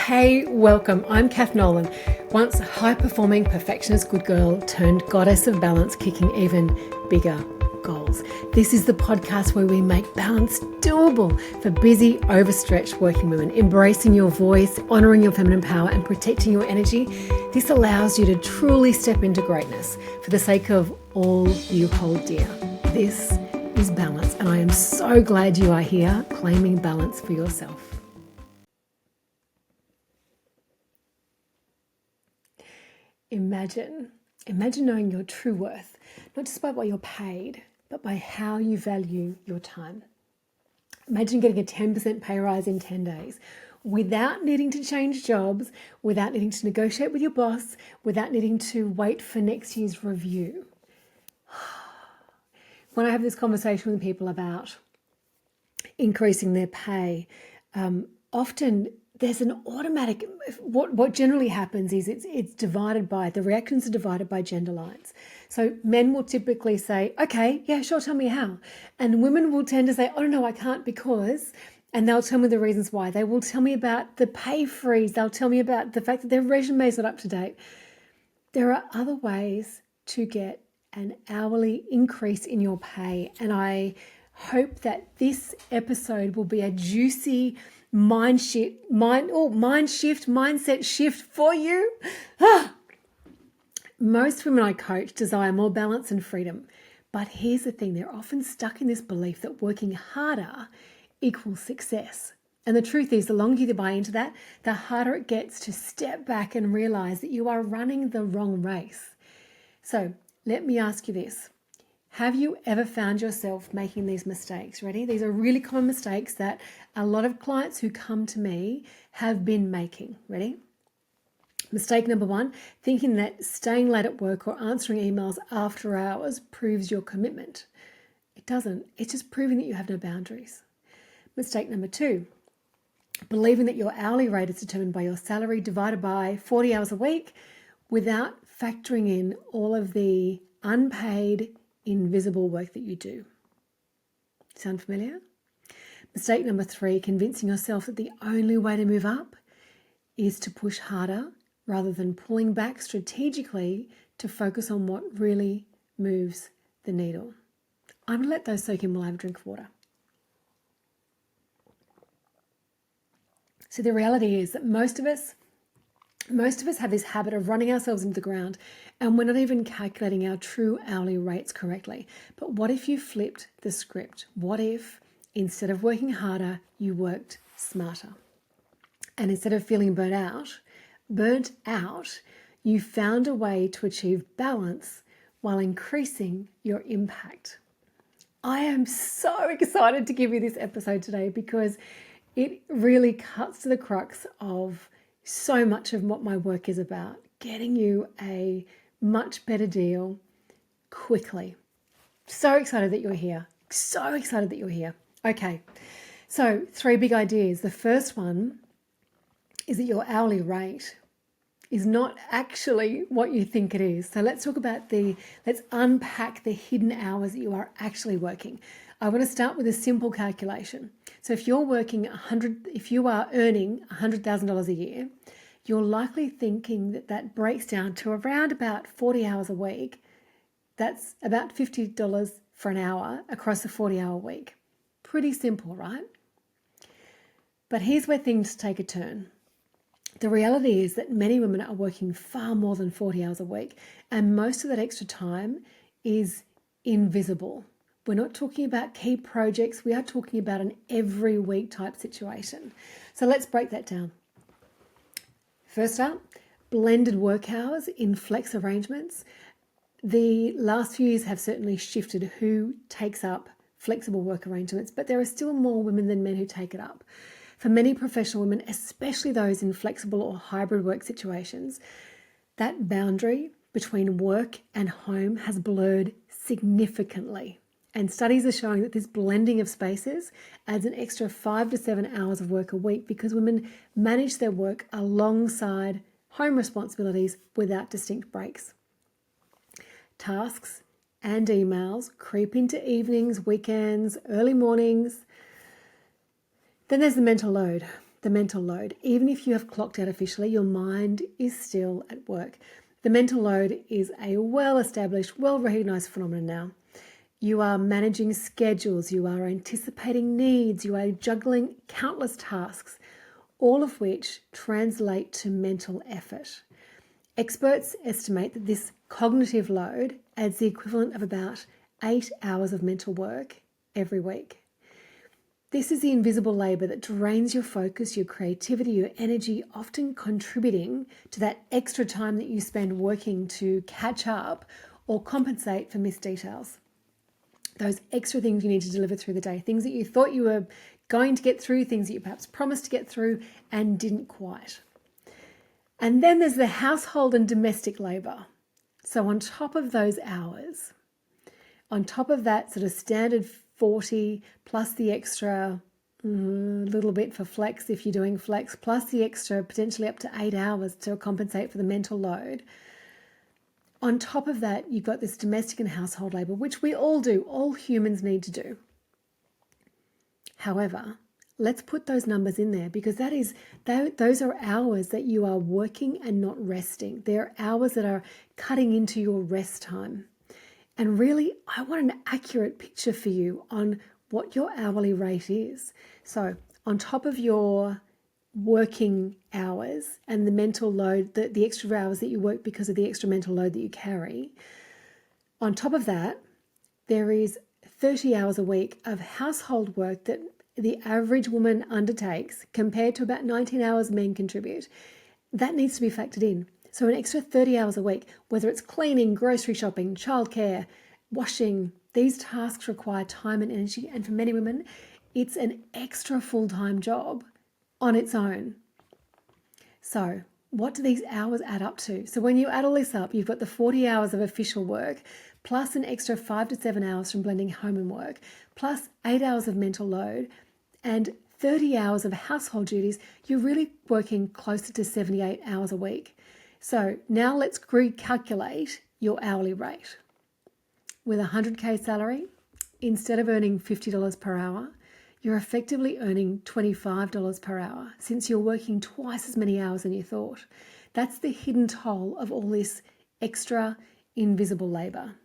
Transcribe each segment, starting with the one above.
Hey, welcome. I'm Cath Nolan, once high-performing perfectionist good girl turned goddess of balance, kicking even bigger goals. This is the podcast where we make balance doable for busy, overstretched working women, embracing your voice, honoring your feminine power, and protecting your energy. This allows you to truly step into greatness for the sake of all you hold dear. This is balance, and I am so glad you are here claiming balance for yourself. Imagine knowing your true worth, not just by what you're paid, but by how you value your time. Imagine getting a 10% pay rise in 10 days without needing to change jobs, without needing to negotiate with your boss, without needing to wait for next year's review. When I have this conversation with people about increasing their pay, often there's an automatic, what generally happens is it's divided by, the reactions are divided by gender lines. So men will typically say, okay, yeah, sure, tell me how. And women will tend to say, oh no, I can't because, and they'll tell me the reasons why. They will tell me about the pay freeze. They'll tell me about the fact that their resume is not up to date. There are other ways to get an hourly increase in your pay. And I hope that this episode will be a juicy mindset shift for you. Most women I coach desire more balance and freedom. But here's the thing, they're often stuck in this belief that working harder equals success. And the truth is, the longer you buy into that, the harder it gets to step back and realize that you are running the wrong race. So let me ask you this. Have you ever found yourself making these mistakes? Ready? These are really common mistakes that a lot of clients who come to me have been making. Ready? Mistake number one, thinking that staying late at work or answering emails after hours proves your commitment. It doesn't. It's just proving that you have no boundaries. Mistake number two, believing that your hourly rate is determined by your salary divided by 40 hours a week without factoring in all of the unpaid, invisible work that you do. Sound familiar? Mistake number three, convincing yourself that the only way to move up is to push harder rather than pulling back strategically to focus on what really moves the needle. I'm going to let those soak in while I have a drink of water. So the reality is that most of us have this habit of running ourselves into the ground and we're not even calculating our true hourly rates correctly. But what if you flipped the script? What if instead of working harder, you worked smarter? And instead of feeling burnt out, you found a way to achieve balance while increasing your impact. I am so excited to give you this episode today because it really cuts to the crux of so much of what my work is about, getting you a much better deal quickly. So excited that you're here. Okay, so 3 big ideas. The first one is that your hourly rate is not actually what you think it is. So let's unpack the hidden hours that you are actually working. I want to start with a simple calculation. So if you are earning $100,000 a year, you're likely thinking that breaks down to around about 40 hours a week. That's about $50 for an hour across a 40-hour week. Pretty simple, right? But here's where things take a turn. The reality is that many women are working far more than 40 hours a week, and most of that extra time is invisible. We're not talking about key projects. We are talking about an every week type situation. So let's break that down. First up, blended work hours in flex arrangements. The last few years have certainly shifted who takes up flexible work arrangements, but there are still more women than men who take it up. For many professional women, especially those in flexible or hybrid work situations, that boundary between work and home has blurred significantly. And studies are showing that this blending of spaces adds an extra 5 to 7 hours of work a week because women manage their work alongside home responsibilities without distinct breaks. Tasks and emails creep into evenings, weekends, early mornings. Then there's the mental load. the mental load. Even if you have clocked out officially, your mind is still at work. The mental load is a well-established, well-recognized phenomenon now. You are managing schedules, you are anticipating needs, you are juggling countless tasks, all of which translate to mental effort. Experts estimate that this cognitive load adds the equivalent of about 8 hours of mental work every week. This is the invisible labour that drains your focus, your creativity, your energy, often contributing to that extra time that you spend working to catch up or compensate for missed details. Those extra things you need to deliver through the day, things that you thought you were going to get through, things that you perhaps promised to get through and didn't quite. And then there's the household and domestic labour. So on top of those hours, on top of that sort of standard 40 plus the extra little bit for flex if you're doing flex, plus the extra potentially up to 8 hours to compensate for the mental load. On top of that, you've got this domestic and household labour, which we all do, all humans need to do. However, let's put those numbers in there because those are hours that you are working and not resting. They're hours that are cutting into your rest time. And really, I want an accurate picture for you on what your hourly rate is. So on top of your working hours and the mental load, the extra hours that you work because of the extra mental load that you carry, on top of that, there is 30 hours a week of household work that the average woman undertakes compared to about 19 hours men contribute. That needs to be factored in. So an extra 30 hours a week, whether it's cleaning, grocery shopping, childcare, washing, these tasks require time and energy. And for many women, it's an extra full-time job on its own. So what do these hours add up to? So when you add all this up, you've got the 40 hours of official work, plus an extra 5 to 7 hours from blending home and work, plus 8 hours of mental load, and 30 hours of household duties. You're really working closer to 78 hours a week. So now let's recalculate your hourly rate. With a 100K salary, instead of earning $50 per hour, you're effectively earning $25 per hour since you're working twice as many hours than you thought. That's the hidden toll of all this extra invisible labour.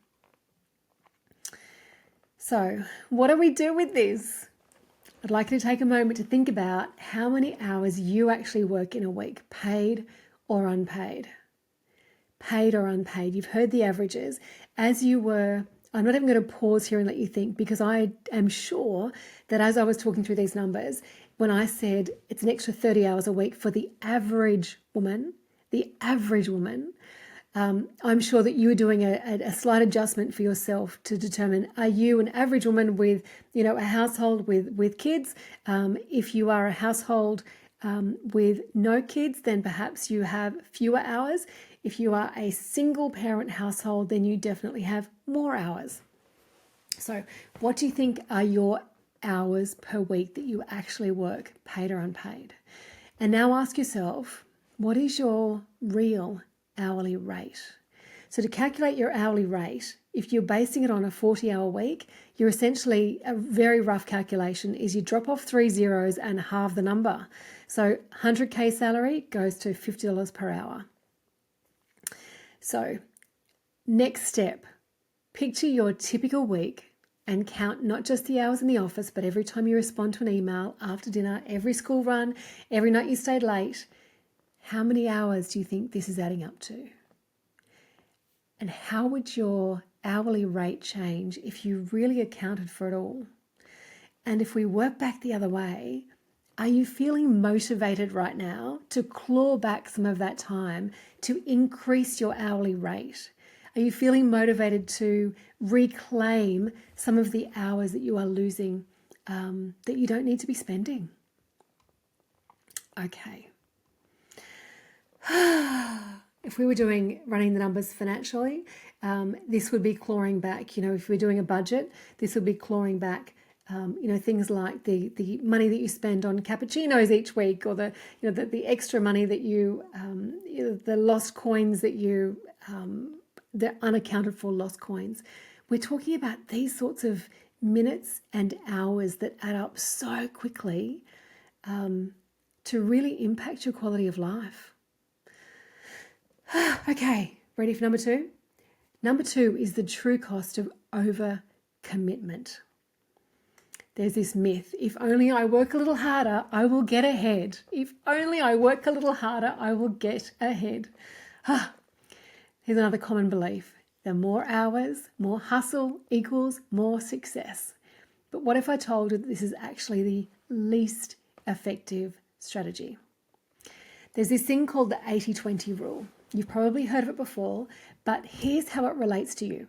So what do we do with this? I'd like you to take a moment to think about how many hours you actually work in a week, paid or unpaid. Paid or unpaid. You've heard the averages. I'm not even going to pause here and let you think because I am sure that as I was talking through these numbers, when I said it's an extra 30 hours a week for the average woman, I'm sure that you were doing a slight adjustment for yourself to determine, are you an average woman with, a household with kids? If you are a household with no kids, then perhaps you have fewer hours. If you are a single parent household, then you definitely have more hours. So what do you think are your hours per week that you actually work, paid or unpaid? And now ask yourself, what is your real hourly rate? So to calculate your hourly rate, if you're basing it on a 40-hour week, you're essentially, a very rough calculation is you drop off 3 zeros and halve the number. So 100K salary goes to $50 per hour. So next step, picture your typical week and count not just the hours in the office, but every time you respond to an email, after dinner, every school run, every night you stayed late. How many hours do you think this is adding up to? And how would your hourly rate change if you really accounted for it all? And if we work back the other way, are you feeling motivated right now to claw back some of that time to increase your hourly rate? Are you feeling motivated to reclaim some of the hours that you are losing that you don't need to be spending? Okay. If we were running the numbers financially, this would be clawing back. If we're doing a budget, this would be clawing back. Things like the money that you spend on cappuccinos each week, or the extra money that the lost coins that the unaccounted for lost coins. We're talking about these sorts of minutes and hours that add up so quickly to really impact your quality of life. Okay, ready for number 2? Number 2 is the true cost of overcommitment. There's this myth, if only I work a little harder, I will get ahead. If only I work a little harder, I will get ahead. Here's another common belief. The more hours, more hustle equals more success. But what if I told you that this is actually the least effective strategy? There's this thing called the 80-20 rule. You've probably heard of it before, but here's how it relates to you.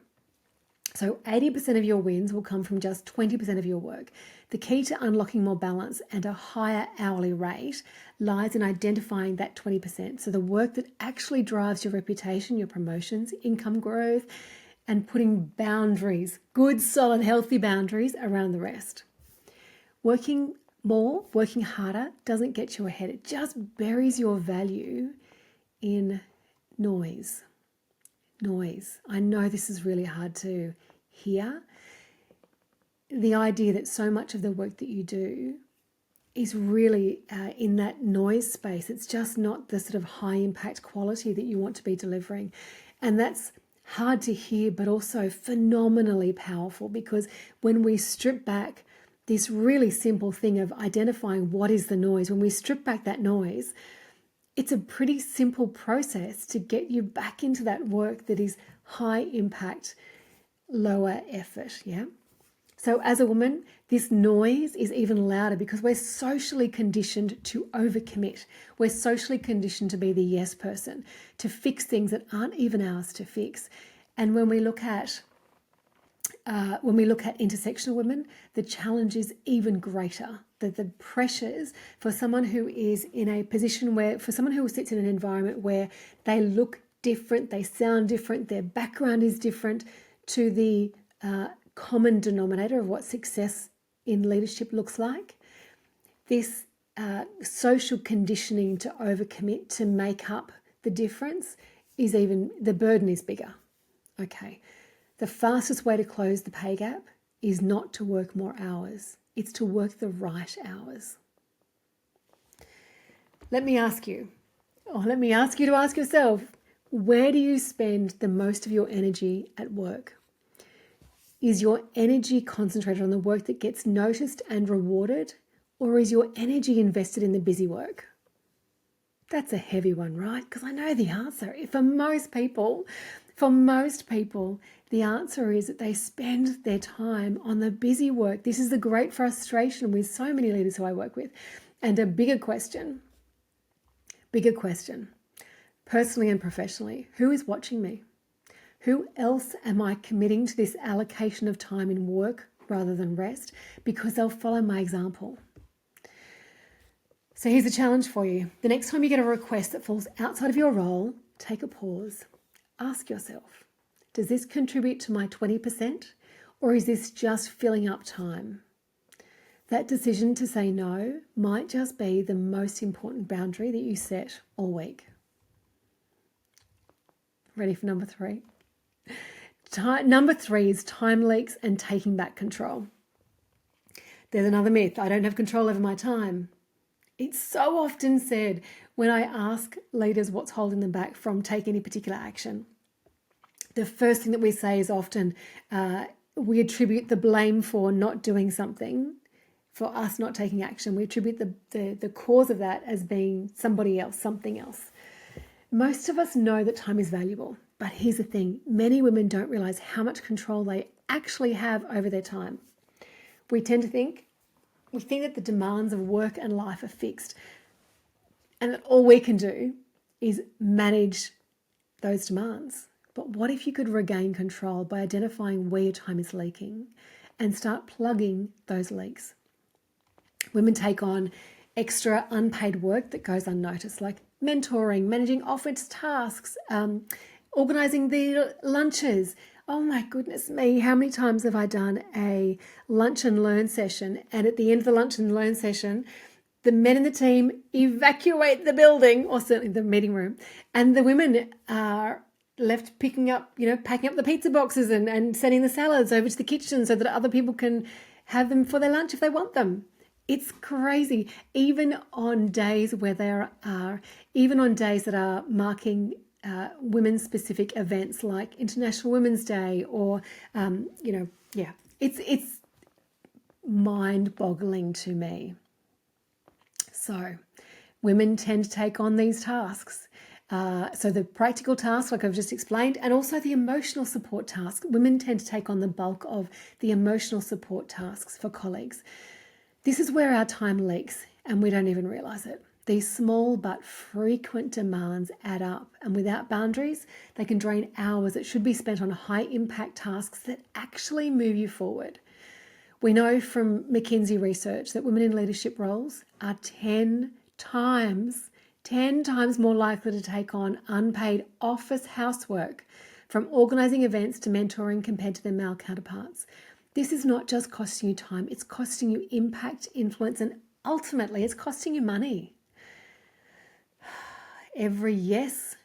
So 80% of your wins will come from just 20% of your work. The key to unlocking more balance and a higher hourly rate lies in identifying that 20%. So the work that actually drives your reputation, your promotions, income growth, and putting boundaries, good, solid, healthy boundaries around the rest. Working more, working harder doesn't get you ahead. It just buries your value in noise. I know this is really hard to hear. The idea that so much of the work that you do is really in that noise space. It's just not the sort of high impact quality that you want to be delivering. And that's hard to hear, but also phenomenally powerful, because when we strip back this really simple thing of identifying what is the noise, when we strip back that noise, it's a pretty simple process to get you back into that work that is high impact, lower effort, yeah? So as a woman, this noise is even louder because we're socially conditioned to overcommit. We're socially conditioned to be the yes person, to fix things that aren't even ours to fix. And when we look at intersectional women, the challenge is even greater. That the pressures for someone who is in a position where, for someone who sits in an environment where they look different, they sound different, their background is different to the common denominator of what success in leadership looks like, this social conditioning to overcommit to make up the difference is even, the burden is bigger. Okay. The fastest way to close the pay gap is not to work more hours. It's to work the right hours. Let me ask you to ask yourself, where do you spend the most of your energy at work? Is your energy concentrated on the work that gets noticed and rewarded, or is your energy invested in the busy work? That's a heavy one, right? Because I know the answer. For most people, the answer is that they spend their time on the busy work. This is the great frustration with so many leaders who I work with. And a bigger question, personally and professionally, who is watching me? Who else am I committing to this allocation of time in work rather than rest? Because they'll follow my example. So here's a challenge for you. The next time you get a request that falls outside of your role, take a pause. Ask yourself, does this contribute to my 20%, or is this just filling up time? That decision to say no might just be the most important boundary that you set all week. Ready for number 3? Number 3 is time leaks and taking back control. There's another myth. I don't have control over my time. It's so often said when I ask leaders what's holding them back from taking any particular action. The first thing that we say is often we attribute the blame for not doing something, for us not taking action. We attribute the cause of that as being somebody else, something else. Most of us know that time is valuable, but here's the thing. Many women don't realize how much control they actually have over their time. We think that the demands of work and life are fixed, and that all we can do is manage those demands. But what if you could regain control by identifying where your time is leaking and start plugging those leaks? Women take on extra unpaid work that goes unnoticed, like mentoring, managing office tasks, organising the lunches. Oh my goodness me, how many times have I done a lunch and learn session, and at the end of the lunch and learn session, the men in the team evacuate the building, or certainly the meeting room, and the women are left packing up the pizza boxes and sending the salads over to the kitchen so that other people can have them for their lunch if they want them. It's crazy. Even on days that are marking women's specific events like International Women's Day or, it's mind-boggling to me. So women tend to take on these tasks. So the practical tasks, like I've just explained, and also the emotional support tasks. Women tend to take on the bulk of the emotional support tasks for colleagues. This is where our time leaks and we don't even realise it. These small but frequent demands add up, and without boundaries, they can drain hours that should be spent on high impact tasks that actually move you forward. We know from McKinsey research that women in leadership roles are 10 times more likely to take on unpaid office housework, from organising events to mentoring, compared to their male counterparts. This is not just costing you time, it's costing you impact, influence, and ultimately it's costing you money. Every yes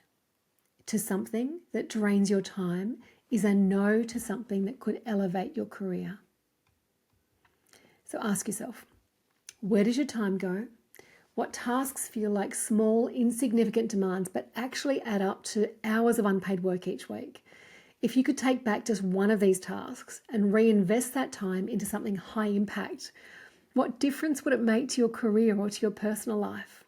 to something that drains your time is a no to something that could elevate your career. So ask yourself, where does your time go? What tasks feel like small, insignificant demands but actually add up to hours of unpaid work each week? If you could take back just one of these tasks and reinvest that time into something high impact, what difference would it make to your career or to your personal life?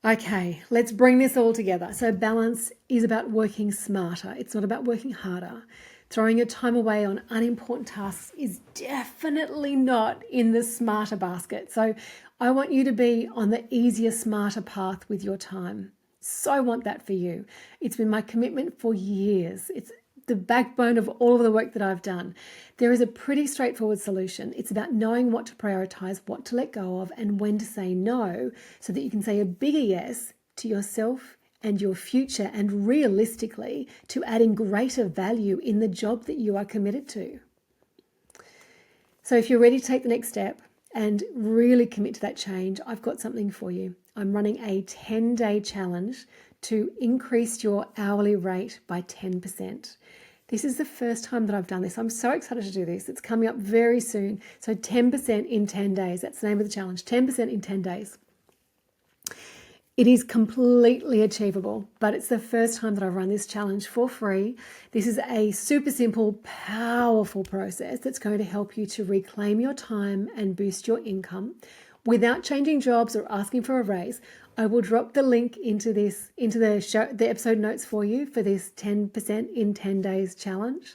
Okay, let's bring this all together. So balance is about working smarter. It's not about working harder. Throwing your time away on unimportant tasks is definitely not in the smarter basket. So I want you to be on the easier, smarter path with your time. So I want that for you. It's been my commitment for years. It's the backbone of all of the work that I've done. There is a pretty straightforward solution. It's about knowing what to prioritize, what to let go of, and when to say no, so that you can say a bigger yes to yourself and your future, and realistically to adding greater value in the job that you are committed to. So if you're ready to take the next step and really commit to that change, I've got something for you. I'm running a 10-day challenge to increase your hourly rate by 10%. This is the first time that I've done this. I'm so excited to do this. It's coming up very soon. So 10% in 10 days. That's the name of the challenge, 10% in 10 days. It is completely achievable, but it's the first time that I've run this challenge for free. This is a super simple, powerful process that's going to help you to reclaim your time and boost your income without changing jobs or asking for a raise. I will drop the link into the episode notes for you for this 10% in 10 days challenge.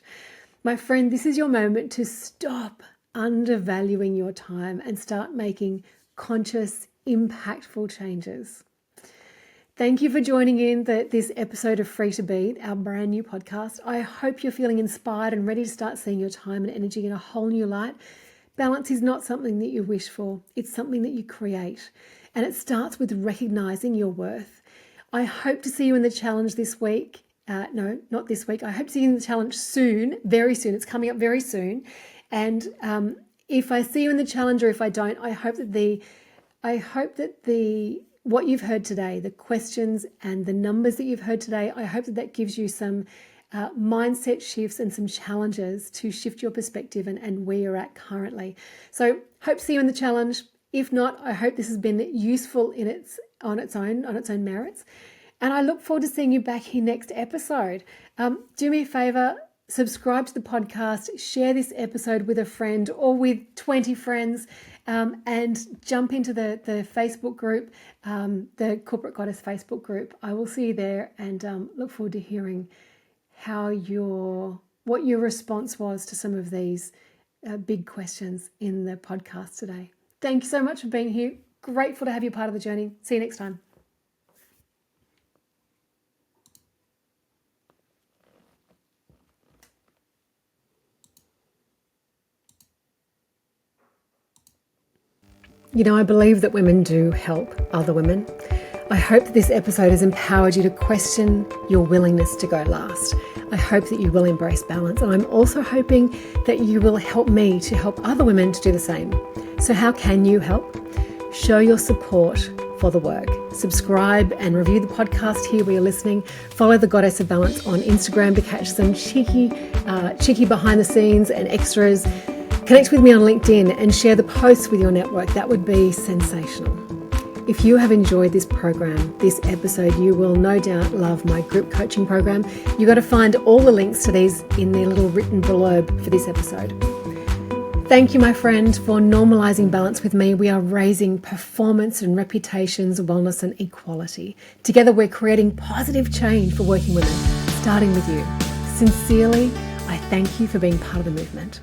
My friend, this is your moment to stop undervaluing your time and start making conscious, impactful changes. Thank you for joining in this episode of Free to Be, our brand new podcast. I hope you're feeling inspired and ready to start seeing your time and energy in a whole new light. Balance is not something that you wish for. It's something that you create. And it starts with recognizing your worth. I hope to see you in the challenge this week. No, not this week. I hope to see you in the challenge soon, very soon. It's coming up very soon. And if I see you in the challenge, or if I don't, I hope that what you've heard today, the questions and the numbers that you've heard today, I hope that gives you some mindset shifts and some challenges to shift your perspective and where you're at currently. So hope to see you in the challenge. If not, I hope this has been useful on its own merits. And I look forward to seeing you back here next episode. Do me a favor, subscribe to the podcast, share this episode with a friend or with 20 friends, and jump into the Facebook group, the Corporate Goddess Facebook group. I will see you there, and look forward to hearing what your response was to some of these big questions in the podcast today. Thank you so much for being here. Grateful to have you part of the journey. See you next time. You know, I believe that women do help other women. I hope that this episode has empowered you to question your willingness to go last. I hope that you will embrace balance, and I'm also hoping that you will help me to help other women to do the same. So how can you help? Show your support for the work. Subscribe and review the podcast here where you're listening. Follow the Goddess of Balance on Instagram to catch some cheeky behind the scenes and extras. Connect with me on LinkedIn and share the posts with your network. That would be sensational. If you have enjoyed this program, this episode, you will no doubt love my group coaching program. You've got to find all the links to these in the little written blurb for this episode. Thank you, my friend, for normalizing balance with me. We are raising performance and reputations, wellness and equality. Together, we're creating positive change for working women, starting with you. Sincerely, I thank you for being part of the movement.